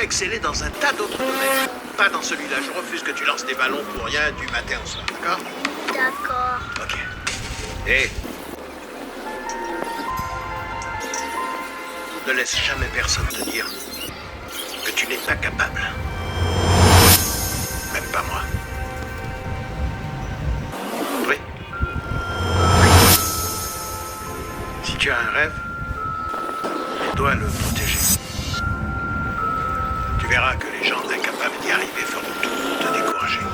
exceller dans un tas d'autres domaines. Pas dans celui-là. Je refuse que tu lances des ballons pour rien du matin au soir, d'accord? D'accord. Ok. Et ne laisse jamais personne te dire que tu n'es pas capable. Même pas moi. Oui. Si tu as un rêve, tu dois le protéger. Tu verras que les gens incapables d'y arriver feront tout pour te décourager.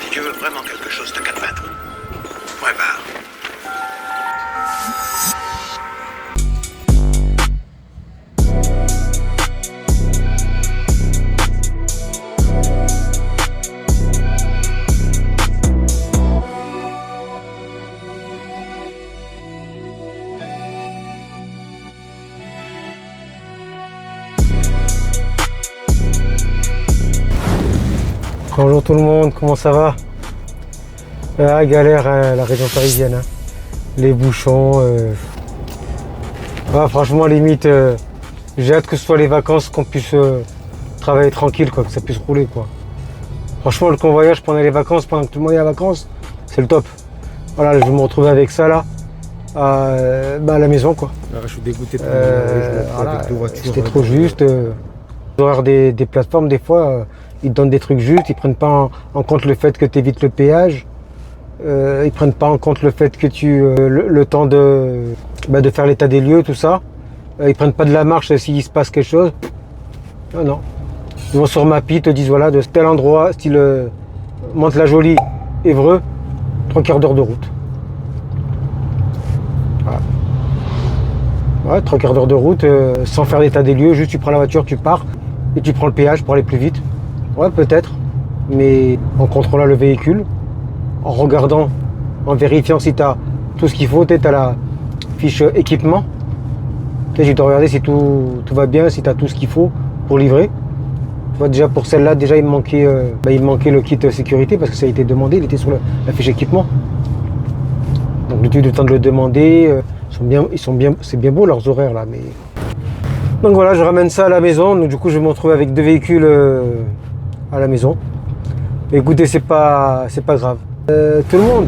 Si tu veux vraiment quelque chose, t'as qu'à te battre. Point barre. Bonjour tout le monde, comment ça va? Galère hein, la région parisienne, hein. Les bouchons. Franchement limite, j'ai hâte que ce soit les vacances, qu'on puisse travailler tranquille, quoi, que ça puisse rouler, quoi. Franchement le convoyage pendant les vacances, pendant que tout le monde est à vacances, c'est le top. Voilà, je vais me retrouver avec ça là, à la maison, quoi. Je suis dégoûté de voilà, c'était trop juste. Les horaires des plateformes, des fois, ils te donnent des trucs justes, ils prennent pas en compte le fait que tu évites le péage, ils prennent pas en compte le fait que le temps de faire l'état des lieux, tout ça. Ils prennent pas de la marche s'il se passe quelque chose. Non. Ils vont sur Mappy, te disent voilà, de tel endroit, style Mantes-la-Jolie, Évreux, 3 quarts d'heure de route. Voilà. Ouais, 3 quarts d'heure de route, sans faire l'état des lieux, juste tu prends la voiture, tu pars et tu prends le péage pour aller plus vite. Ouais, peut-être, mais en contrôlant le véhicule, en regardant, en vérifiant si tu as tout ce qu'il faut, tu as la fiche équipement. Tu dois regarder si tout va bien, si tu as tout ce qu'il faut pour livrer. Tu vois, déjà pour celle-là, déjà il me manquait le kit sécurité parce que ça a été demandé, il était sur la fiche équipement. Donc du temps de le demander, c'est bien beau leurs horaires là, mais. Donc voilà, je ramène ça à la maison, donc du coup je vais me retrouver avec 2 véhicules à la maison. Mais écoutez, c'est pas grave. Tout le monde,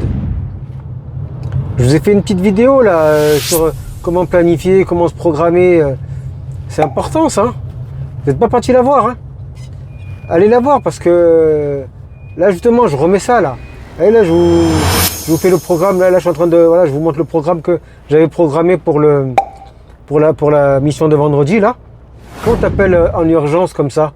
je vous ai fait une petite vidéo là sur comment planifier, comment se programmer. C'est important ça. Vous n'êtes pas parti la voir, hein. Allez la voir parce que là justement je remets ça là. Et là je vous fais le programme, là je suis en train de. Voilà, je vous montre le programme que j'avais programmé pour la mission de vendredi là. Quand on t'appelle en urgence comme ça,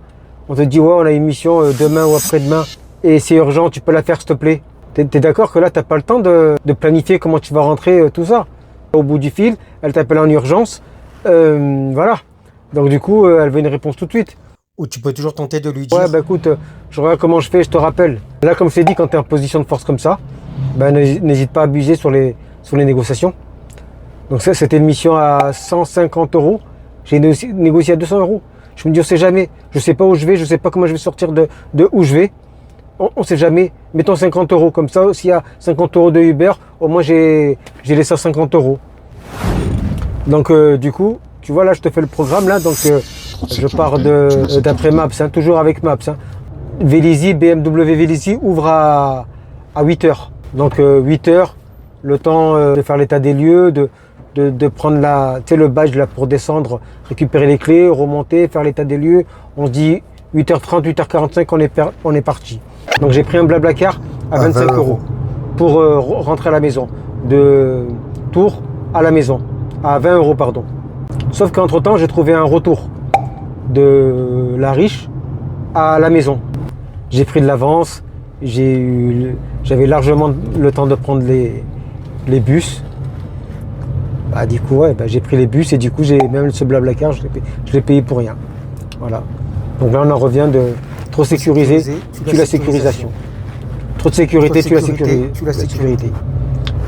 on te dit ouais on a une mission demain ou après-demain et c'est urgent, tu peux la faire s'il te plaît. T'es d'accord que là t'as pas le temps de planifier comment tu vas rentrer tout ça. Au bout du fil, elle t'appelle en urgence, voilà. Donc du coup elle veut une réponse tout de suite. Ou tu peux toujours tenter de lui dire. Ouais écoute, je regarde comment je fais, je te rappelle. Là comme je t'ai dit, quand tu es en position de force comme ça, n'hésite pas à abuser sur les négociations. Donc ça c'était une mission à 150 €. J'ai négocié à 200 €. Je me dis on sait jamais, je sais pas où je vais, je sais pas comment je vais sortir de où je vais. On sait jamais, mettons 50 €, comme ça s'il y a 50 € de Uber, au moins j'ai les 150 €. Donc du coup, tu vois là je te fais le programme là, donc je pars d'après Maps, hein, toujours avec Maps. Hein. Vélizy, BMW Vélizy ouvre à 8 h. Donc 8 h, le temps de faire l'état des lieux, de prendre le badge là pour descendre, récupérer les clés, remonter, faire l'état des lieux. On se dit 8h30, 8h45, on est parti. Donc j'ai pris un Blablacar à 25 € pour rentrer à la maison. De Tours à la maison, à 20 € pardon. Sauf qu'entre temps j'ai trouvé un retour de La Riche à la maison. J'ai pris de l'avance, j'avais largement le temps de prendre les bus. Du coup ouais, j'ai pris les bus et du coup j'ai même ce Blablacar, je l'ai payé pour rien. Voilà. Donc là on en revient de trop sécuriser, tu la sécurisation. Trop de sécurité, tu la sécurité.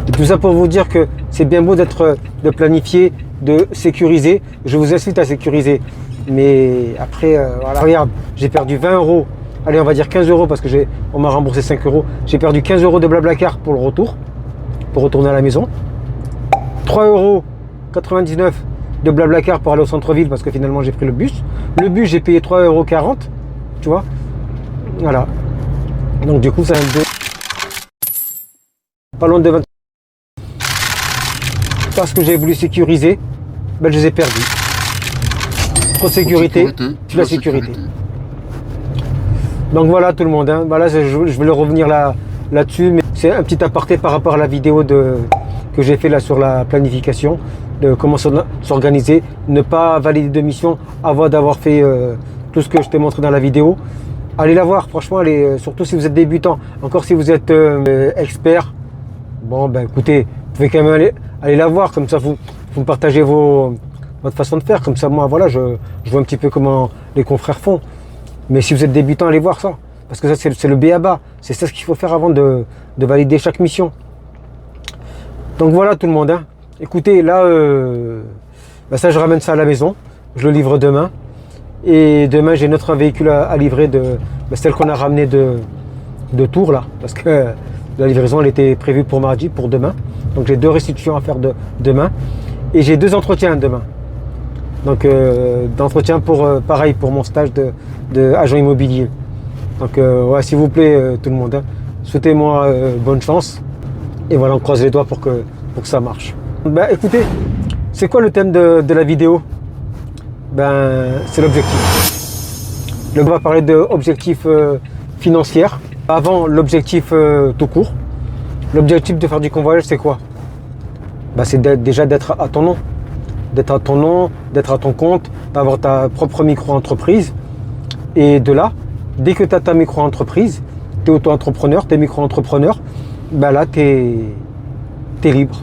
Et tout ça pour vous dire que c'est bien beau de planifier, de sécuriser. Je vous incite à sécuriser. Mais après, voilà, regarde, j'ai perdu 20 €. Allez, on va dire 15 € parce que on m'a remboursé 5 €. J'ai perdu 15 € de Blablacar pour le retour, pour retourner à la maison. 3 € €99 de Blablacar pour aller au centre-ville parce que finalement j'ai pris le bus. Le bus, j'ai payé 3,40 €, tu vois. Voilà. Donc du coup, ça pas loin de 20. Parce que j'ai voulu sécuriser, ben, je les ai perdus. Trop de sécurité, tu la sécurité. Donc voilà tout le monde, hein. Voilà, je voulais revenir là-dessus, mais c'est un petit aparté par rapport à la vidéo que j'ai fait là sur la planification, de comment s'organiser, ne pas valider de mission avant d'avoir fait tout ce que je t'ai montré dans la vidéo. Allez la voir, franchement, surtout si vous êtes débutant. Encore si vous êtes expert, bon ben écoutez, vous pouvez quand même aller la voir, comme ça vous me partagez votre façon de faire, comme ça moi voilà, je vois un petit peu comment les confrères font. Mais si vous êtes débutant, allez voir ça, parce que ça c'est le b.a.-ba, c'est ça ce qu'il faut faire avant de valider chaque mission. Donc voilà tout le monde, hein. Écoutez, là, ben ça je ramène ça à la maison, je le livre demain. Et demain j'ai notre véhicule à livrer, celle qu'on a ramené de Tours là, parce que la livraison elle était prévue pour mardi, pour demain. Donc j'ai 2 restitutions à faire demain. Et j'ai 2 entretiens demain. Donc d'entretien pareil pour mon stage de agent immobilier. Donc ouais, s'il vous plaît tout le monde, hein, souhaitez-moi bonne chance. Et voilà, on croise les doigts pour que ça marche. Ben écoutez, c'est quoi le thème de la vidéo? Ben c'est l'objectif. On va parler d'objectif financier. Avant l'objectif tout court. L'objectif de faire du convoyage, c'est quoi? Ben, c'est déjà d'être à ton nom. D'être à ton nom, d'être à ton compte, d'avoir ta propre micro-entreprise. Et de là, dès que tu as ta micro-entreprise, tu es auto-entrepreneur, tu es micro-entrepreneur, ben là, tu es libre.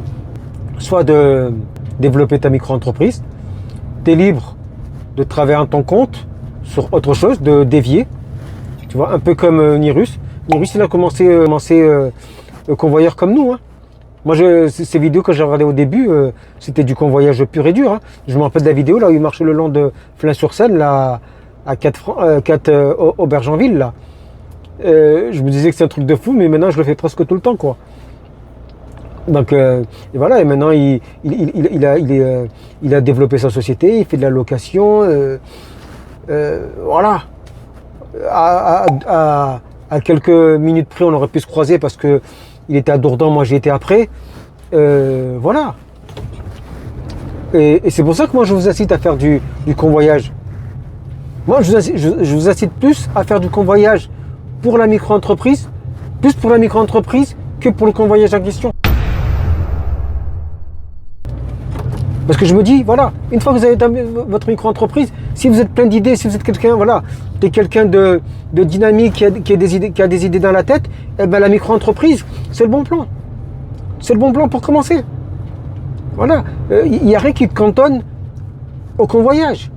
Soit de développer ta micro-entreprise, tu es libre de travailler à ton compte sur autre chose, de dévier. Tu vois, un peu comme Nirus. Nirus, il a commencé convoyeur comme nous, hein. Moi, ces vidéos que j'ai regardées au début, c'était du convoyage pur et dur, hein. Je me rappelle de la vidéo là où il marchait le long de Flins-sur-Seine, là, à 4 Aubergenville, là. Je me disais que c'est un truc de fou, mais maintenant je le fais presque tout le temps, quoi. Donc et voilà, et maintenant il a développé sa société, il fait de la location, voilà. À quelques minutes près, on aurait pu se croiser parce que il était à Dourdan, moi j'y étais après. Voilà. Et c'est pour ça que moi je vous incite à faire du convoyage. Moi je vous incite plus à faire du convoyage pour la micro-entreprise, plus pour la micro-entreprise que pour le convoyage en question. Parce que je me dis, voilà, une fois que vous avez votre micro-entreprise, si vous êtes plein d'idées, si vous êtes quelqu'un, voilà, quelqu'un de dynamique, qui a des idées dans la tête, eh ben la micro-entreprise, c'est le bon plan. C'est le bon plan pour commencer. Voilà, il n'y a rien qui te cantonne au convoyage.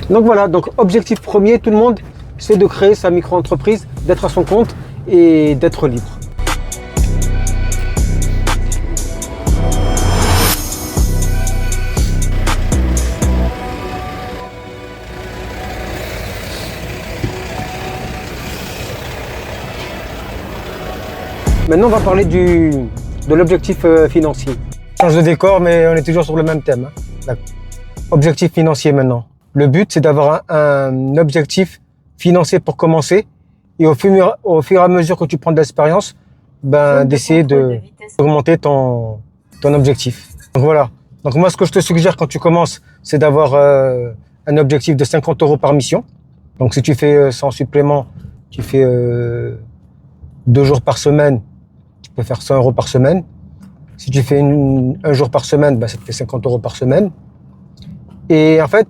Donc voilà, donc objectif premier, tout le monde, c'est de créer sa micro-entreprise, d'être à son compte et d'être libre. Maintenant, on va parler de l'objectif financier. Change de décor, mais on est toujours sur le même thème, hein. Objectif financier maintenant. Le but, c'est d'avoir un objectif financier pour commencer. Et au fur et à mesure que tu prends de l'expérience, ben, d'essayer d'augmenter ton objectif. Donc voilà. Donc moi, ce que je te suggère quand tu commences, c'est d'avoir un objectif de 50 € par mission. Donc si tu fais sans supplément, tu fais 2 jours par semaine, tu peux faire 100 € par semaine. Si tu fais un jour par semaine, ben, ça te fait 50 € par semaine. Et en fait,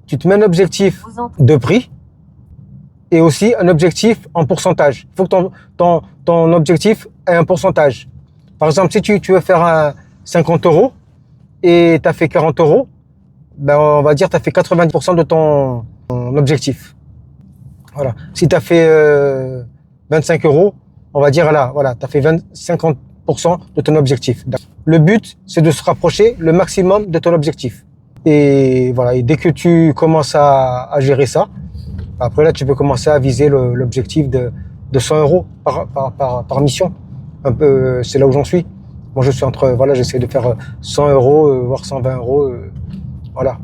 tu te mets un objectif de prix et aussi un objectif en pourcentage. Il faut que ton objectif ait un pourcentage. Par exemple, si tu veux faire 50 € et tu as fait 40 €, ben, on va dire que tu as fait 90% de ton objectif. Voilà. Si tu as fait 25 €, on va dire là, voilà, tu as fait 50% de ton objectif. Le but, c'est de se rapprocher le maximum de ton objectif. Et voilà, et dès que tu commences à gérer ça, après là, tu peux commencer à viser l'objectif de 100 € par mission. Un peu, c'est là où j'en suis. Moi, je suis entre, voilà, j'essaie de faire 100 euros, voire 120 euros, voilà.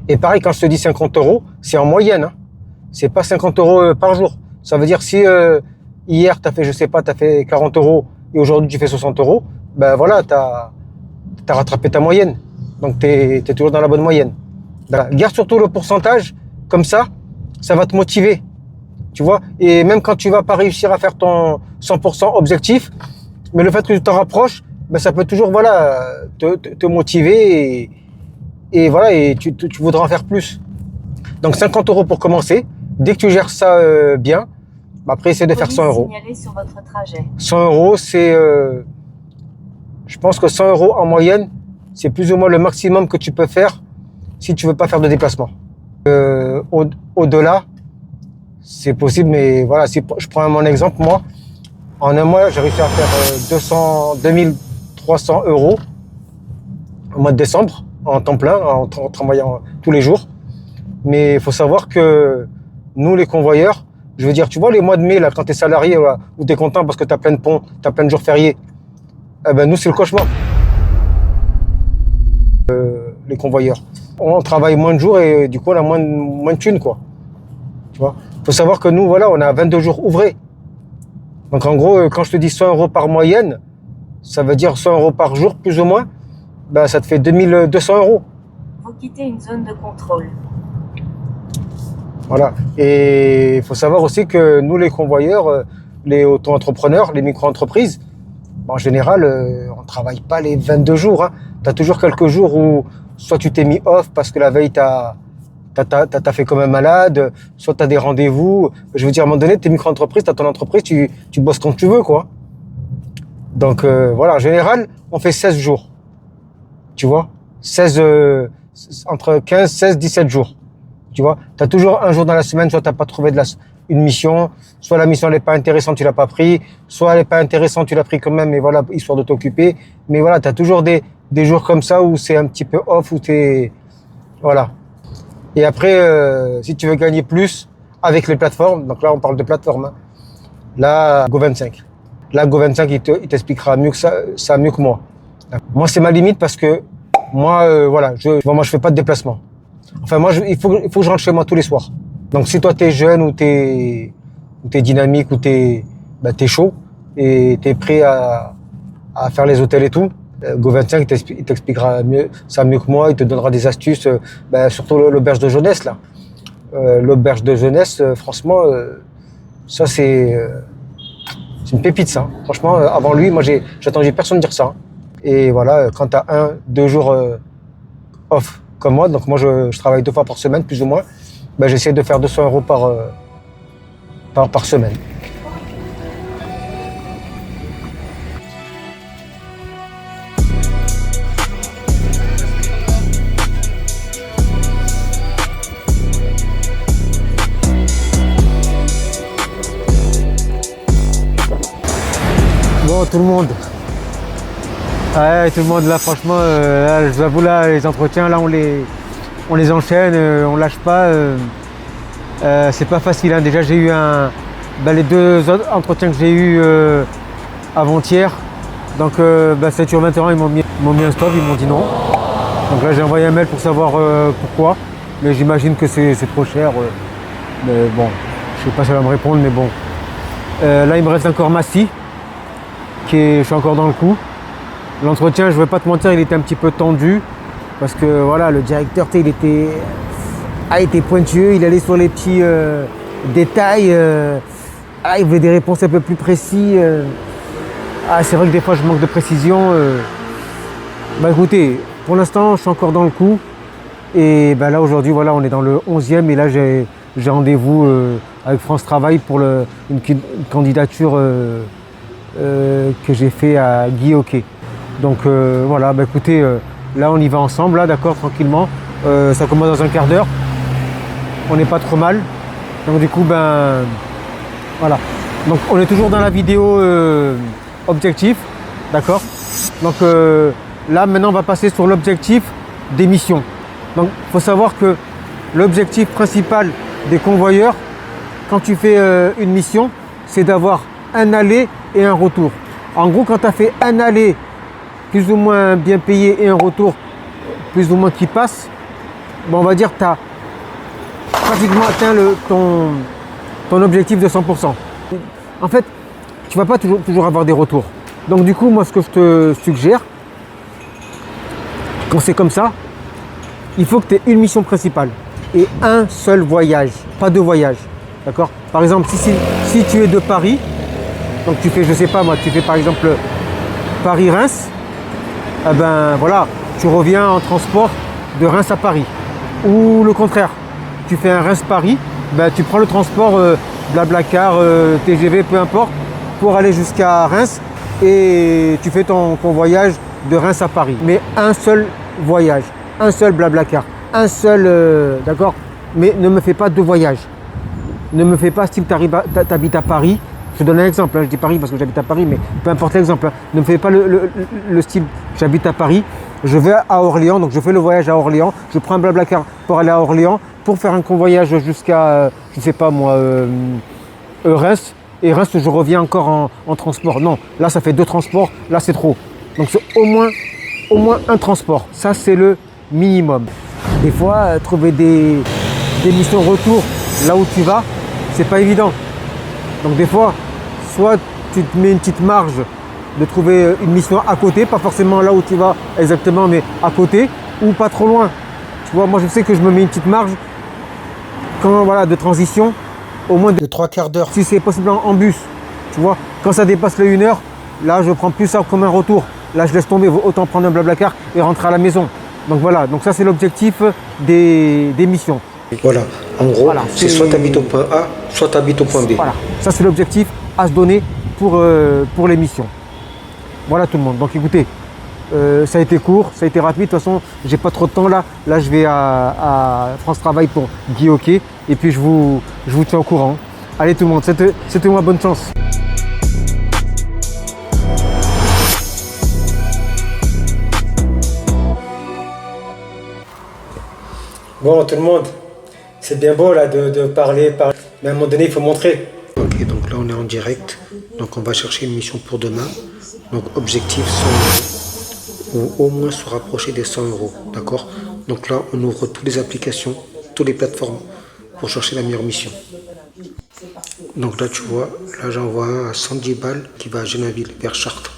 Et pareil, quand je te dis 50 euros, c'est en moyenne, hein. C'est pas 50 euros par jour. Ça veut dire si hier, t'as fait, je sais pas, t'as fait 40 euros et aujourd'hui, tu fais 60 euros, ben voilà, t'as rattrapé ta moyenne. Donc, t'es toujours dans la bonne moyenne. Voilà. Garde surtout le pourcentage, comme ça va te motiver. Tu vois, et même quand tu vas pas réussir à faire ton 100% objectif, mais le fait que tu t'en rapproches, ben ça peut toujours, voilà, te motiver et voilà, et tu voudras en faire plus. Donc 50 euros pour commencer. Dès que tu gères ça bien, après essaie de faire 100 euros. Sur votre trajet. 100 euros, c'est, je pense que 100 euros en moyenne, c'est plus ou moins le maximum que tu peux faire si tu veux pas faire de déplacement. Au-delà, c'est possible, mais voilà, si je prends mon exemple, moi, en un mois, j'ai réussi à faire 2300 euros au mois de décembre, en temps plein, en travaillant tous les jours. Mais il faut savoir que nous, les convoyeurs, je veux dire, tu vois, les mois de mai, là, quand tu es salarié, là, où tu es content parce que tu as plein de ponts, tu as plein de jours fériés, eh ben, nous, c'est le cauchemar. Les convoyeurs. On travaille moins de jours et du coup, on a moins de thunes, quoi. Tu vois. Faut savoir que nous, voilà, on a 22 jours ouvrés. Donc, en gros, quand je te dis 100 euros par moyenne, ça veut dire 100 euros par jour, plus ou moins. Ben, ça te fait 2200 euros. Vous quittez une zone de contrôle. Voilà. Et il faut savoir aussi que nous, les convoyeurs, les auto-entrepreneurs, les micro-entreprises, en général, on ne travaille pas les 22 jours. Hein. Tu as toujours quelques jours où soit tu t'es mis off parce que la veille, t'as fait comme un malade, soit tu as des rendez-vous. Je veux dire, à un moment donné, tu es micro-entreprise, tu as ton entreprise, tu bosses quand tu veux, quoi. Donc, voilà, en général, on fait 16 jours. Tu vois, 16, entre 15, 16, 17 jours. Tu vois, tu as toujours un jour dans la semaine, soit tu n'as pas trouvé une mission, soit la mission n'est pas intéressante, tu l'as pas pris, soit elle n'est pas intéressante, tu l'as pris quand même, mais voilà, histoire de t'occuper. Mais voilà, tu as toujours des jours comme ça où c'est un petit peu off, où t'es, voilà. Et après, si tu veux gagner plus avec les plateformes, donc là, on parle de plateformes, hein. Là, Go25. Là, Go25, il t'expliquera mieux que ça mieux que moi. Moi, c'est ma limite parce que moi, voilà, moi, je fais pas de déplacement. Enfin, moi, il faut que je rentre chez moi tous les soirs. Donc, si toi, t'es jeune ou t'es dynamique ou t'es chaud et t'es prêt à faire les hôtels et tout, Go25, il t'expliquera ça mieux que moi. Il te donnera des astuces, surtout l'auberge de jeunesse, là. L'auberge de jeunesse, franchement, ça, c'est une pépite, ça. Franchement, avant lui, moi, j'ai entendu personne dire ça. Et voilà, quand t'as 1-2 jours off, comme moi, donc moi je travaille 2 fois par semaine, plus ou moins, j'essaie de faire 200 euros par semaine. Bon, tout le monde. Ouais, tout le monde là, franchement, là, je vous avoue, là, les entretiens, là, on les enchaîne, on lâche pas. C'est pas facile, hein. Déjà, j'ai eu les 2 autres entretiens que j'ai eu avant-hier. Donc, 7 sur 21, ils m'ont mis un stop, ils m'ont dit non. Donc là, j'ai envoyé un mail pour savoir pourquoi. Mais j'imagine que c'est trop cher. Mais bon, je sais pas si elle va me répondre, mais bon. Là, il me reste encore Massy, je suis encore dans le coup. L'entretien, je ne vais pas te mentir, il était un petit peu tendu parce que voilà, le directeur, il était pointueux, il allait sur les petits détails. Il voulait des réponses un peu plus précises. C'est vrai que des fois, je manque de précision. Écoutez, pour l'instant, je suis encore dans le coup. Et là, aujourd'hui, voilà, on est dans le 11e et là, j'ai rendez-vous avec France Travail pour une candidature que j'ai fait à Guy Hockey. Donc voilà, écoutez, là on y va ensemble, là d'accord, tranquillement. Ça commence dans un quart d'heure. On n'est pas trop mal. Donc du coup, voilà. Donc on est toujours dans la vidéo objectif, d'accord. Donc là maintenant on va passer sur l'objectif des missions. Donc il faut savoir que l'objectif principal des convoyeurs, quand tu fais une mission, c'est d'avoir un aller et un retour. En gros, quand tu as fait un aller plus ou moins bien payé et un retour plus ou moins qui passe, bon, on va dire que tu as pratiquement atteint ton objectif de 100%. En fait, tu ne vas pas toujours avoir des retours. Donc du coup, moi, ce que je te suggère, quand c'est comme ça, il faut que tu aies une mission principale et un seul voyage, pas deux voyages. D'accord? Par exemple, si tu es de Paris, donc tu fais, je sais pas moi, tu fais par exemple Paris-Reims, eh ben voilà, tu reviens en transport de Reims à Paris. Ou le contraire, tu fais un Reims-Paris, ben tu prends le transport Blablacar, TGV, peu importe, pour aller jusqu'à Reims et tu fais ton voyage de Reims à Paris. Mais un seul voyage, un seul Blablacar, un seul, d'accord? Mais ne me fais pas deux voyages. Ne me fais pas, si tu habites à Paris, je te donne un exemple, hein, je dis Paris parce que j'habite à Paris, mais peu importe l'exemple, hein, ne me fais pas le style, j'habite à Paris, je vais à Orléans, donc je fais le voyage à Orléans, je prends un Blablacar pour aller à Orléans, pour faire un convoyage jusqu'à, je sais pas moi, Reims, et Reims je reviens encore en transport. Non, là ça fait deux transports, là c'est trop. Donc c'est au moins un transport, ça c'est le minimum. Des fois, trouver des missions retour là où tu vas, c'est pas évident. Donc des fois, soit tu te mets une petite marge de trouver une mission à côté, pas forcément là où tu vas exactement, mais à côté, ou pas trop loin. Tu vois, moi je sais que je me mets une petite marge quand, voilà, de transition, au moins de 3/4 d'heure. Si c'est possible en bus, tu vois, quand ça dépasse les 1 heure, là je prends plus ça comme un retour. Là je laisse tomber, autant prendre un Blablacar et rentrer à la maison. Donc voilà, donc ça c'est l'objectif des missions. Voilà, en gros, Voilà, c'est soit tu habites au point A, soit tu habites au point B. Voilà, ça c'est l'objectif à se donner pour les missions. Voilà tout le monde. Donc écoutez, ça a été court, ça a été rapide. De toute façon, j'ai pas trop de temps là. Là, je vais à France Travail pour Guy Hockey. Et puis je vous tiens au courant. Allez tout le monde, c'était moi, bonne chance. Bon tout le monde, c'est bien beau là de parler, mais à un moment donné il faut montrer. Ok, donc là on est en direct, donc on va chercher une mission pour demain. Donc objectif 100 €, ou au moins se rapprocher des 100 €, d'accord? Donc là on ouvre toutes les applications, toutes les plateformes pour chercher la meilleure mission. Donc là tu vois, là j'envoie un à 110 balles qui va à Genainville vers Chartres.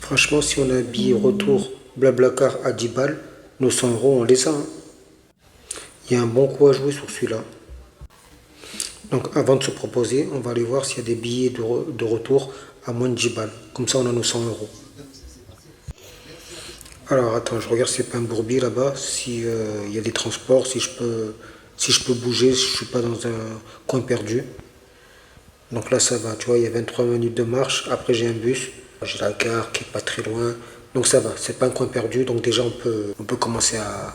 Franchement si on a un billet retour Blablacar à 10 balles, nos 100 € on les a, hein. Il y a un bon coup à jouer sur celui-là. Donc avant de se proposer, on va aller voir s'il y a des billets de retour à moins de 10 balles. Comme ça on a nos 100 €. Alors attends, je regarde si c'est pas un bourbier là-bas, si y a des transports, si je peux bouger, si je suis pas dans un coin perdu. Donc là ça va, tu vois, il y a 23 minutes de marche, après j'ai un bus, j'ai la gare qui est pas très loin. Donc ça va, c'est pas un coin perdu, donc déjà on peut commencer à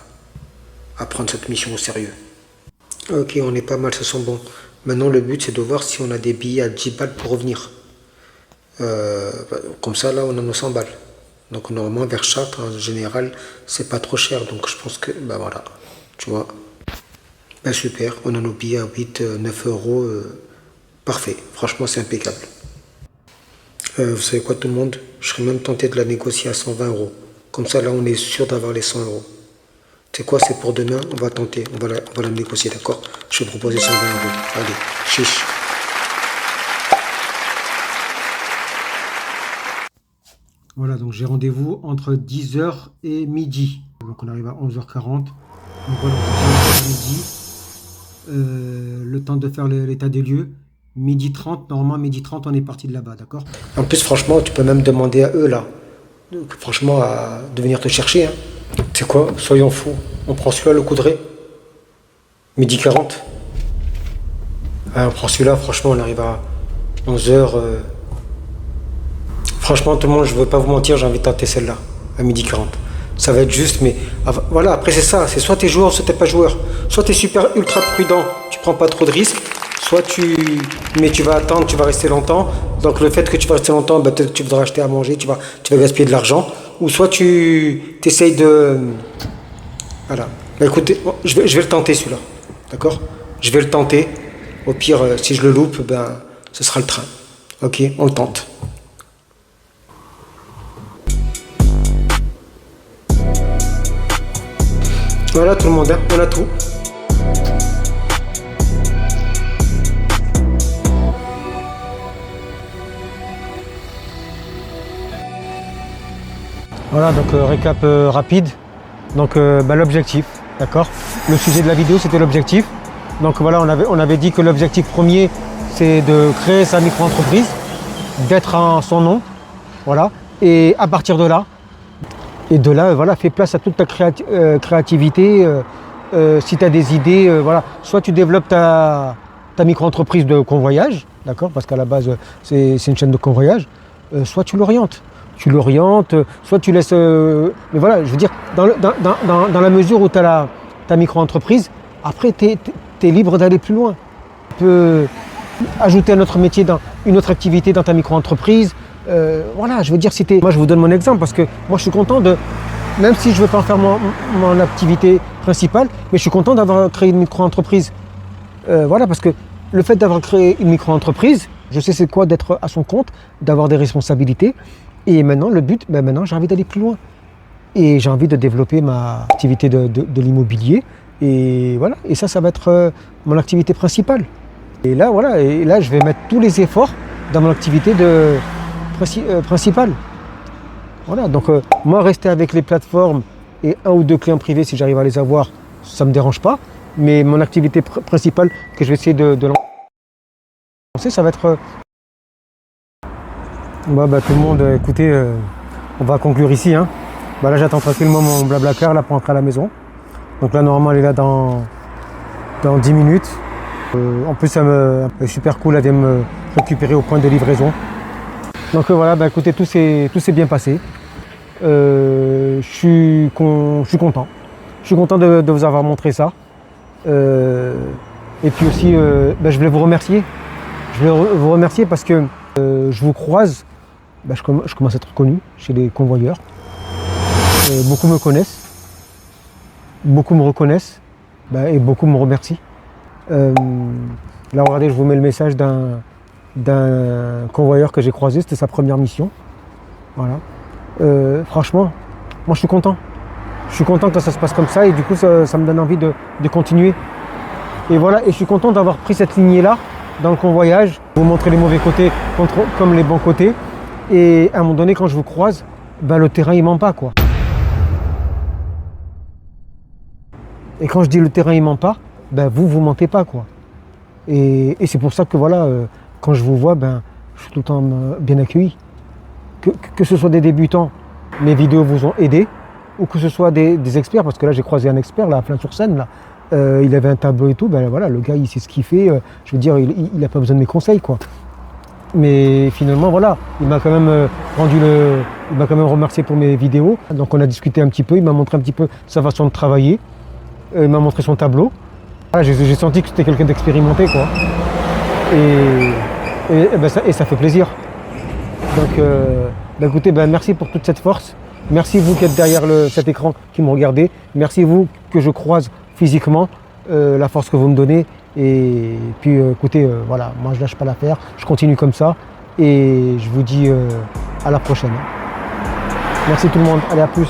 prendre cette mission au sérieux. Ok, on est pas mal, ça sent bon. Maintenant le but c'est de voir si on a des billets à 10 balles pour revenir. Comme ça là on a nos 100 balles. Donc normalement vers Chartres en général c'est pas trop cher. Donc je pense que bah voilà, tu vois. Bah super, on a nos billets à 8-9 €. Parfait, franchement c'est impeccable. Vous savez quoi tout le monde? Je serais même tenté de la négocier à 120 €. Comme ça là on est sûr d'avoir les 100 €. C'est quoi, c'est pour demain, on va tenter, on va la négocier, d'accord? Je vais proposer 120 €. Allez, chiche. Voilà, donc j'ai rendez-vous entre 10h et midi. Donc on arrive à 11h40. Donc voilà, on midi. Le temps de faire l'état des lieux. Midi 30, normalement midi 30 on est parti de là-bas, d'accord? En plus, franchement, tu peux même demander à eux, là, franchement, de venir te chercher, hein. C'est quoi? Soyons fous. On prend celui-là, le Coudray. Midi 40. On prend celui-là, franchement, on arrive à 11h. Franchement, tout le monde, je ne veux pas vous mentir, j'ai envie de tenter celle-là, à midi 40. Ça va être juste, mais voilà, après c'est ça. C'est soit tu es joueur, soit tu n'es pas joueur. Soit tu es super ultra prudent, tu prends pas trop de risques. Soit mais tu vas attendre, tu vas rester longtemps. Donc le fait que tu vas rester longtemps, bah, peut-être que tu voudras acheter à manger, tu vas gaspiller de l'argent. Ou soit tu essayes de... Voilà. Bah, écoutez, je vais le tenter celui-là. D'accord? Je vais le tenter. Au pire, si je le loupe, ben, ce sera le train. Ok? On le tente. Voilà tout le monde, hein, on a tout. Voilà, donc récap rapide. Donc l'objectif, d'accord. Le sujet de la vidéo, c'était l'objectif. Donc voilà, on avait dit que l'objectif premier, c'est de créer sa micro-entreprise, d'être en son nom, voilà. Et à partir de là, voilà, fais place à toute ta créativité. Si tu as des idées, voilà, soit tu développes ta micro-entreprise de convoyage, d'accord, parce qu'à la base, c'est une chaîne de convoyage, soit tu l'orientes. Soit tu laisses... mais voilà, je veux dire, dans la mesure où tu as ta micro-entreprise, après, tu es libre d'aller plus loin. Tu peux ajouter un autre métier, une autre activité dans ta micro-entreprise. Voilà, je veux dire, moi, je vous donne mon exemple parce que moi, je suis content de... Même si je ne veux pas en faire mon activité principale, mais je suis content d'avoir créé une micro-entreprise. Voilà, parce que le fait d'avoir créé une micro-entreprise, je sais c'est quoi d'être à son compte, d'avoir des responsabilités. Et maintenant, le but, maintenant j'ai envie d'aller plus loin. Et j'ai envie de développer ma activité de l'immobilier. Et voilà, et ça va être mon activité principale. Et là, voilà, je vais mettre tous les efforts dans mon activité principale. Voilà, donc moi, rester avec les plateformes et 1 ou 2 clients privés, si j'arrive à les avoir, ça ne me dérange pas. Mais mon activité principale que je vais essayer de lancer, ça va être... tout le monde, écoutez, on va conclure ici. Hein. Là, j'attends tranquillement mon Blablacar là, pour entrer à la maison. Donc là, normalement, elle est là dans 10 minutes. En plus, elle est super cool, elle vient me récupérer au point de livraison. Donc voilà, écoutez, tout s'est bien passé. Je suis content. Je suis content de vous avoir montré ça. Et puis aussi, je voulais vous remercier. Je voulais vous remercier parce que je vous croise. Je commence à être connu chez les convoyeurs. Beaucoup me connaissent, beaucoup me reconnaissent et beaucoup me remercient. Là, regardez, je vous mets le message d'un convoyeur que j'ai croisé, c'était sa première mission. Voilà. Franchement, moi je suis content. Je suis content que ça se passe comme ça et du coup ça me donne envie de continuer. Et voilà, et je suis content d'avoir pris cette lignée-là dans le convoyage, vous montrer les mauvais côtés comme les bons côtés. Et à un moment donné, quand je vous croise, le terrain il ment pas quoi. Et quand je dis le terrain il ment pas, vous mentez pas quoi. Et c'est pour ça que voilà, quand je vous vois, je suis tout le temps bien accueilli. Que ce soit des débutants, mes vidéos vous ont aidé, ou que ce soit des experts, parce que là j'ai croisé un expert là, à Flins-sur-Seine, là. Il avait un tableau et tout, voilà, le gars il sait ce qu'il fait, je veux dire, il n'a pas besoin de mes conseils quoi. Mais finalement voilà, il m'a quand même il m'a quand même remercié pour mes vidéos. Donc on a discuté un petit peu, il m'a montré un petit peu sa façon de travailler, il m'a montré son tableau. Voilà, j'ai senti que c'était quelqu'un d'expérimenté quoi. Et ça fait plaisir. Donc écoutez, merci pour toute cette force. Merci vous qui êtes derrière cet écran, qui me regardez. Merci vous que je croise physiquement, la force que vous me donnez. Et puis écoutez, voilà, moi je lâche pas l'affaire, je continue comme ça. Et je vous dis à la prochaine. Merci tout le monde, allez à plus.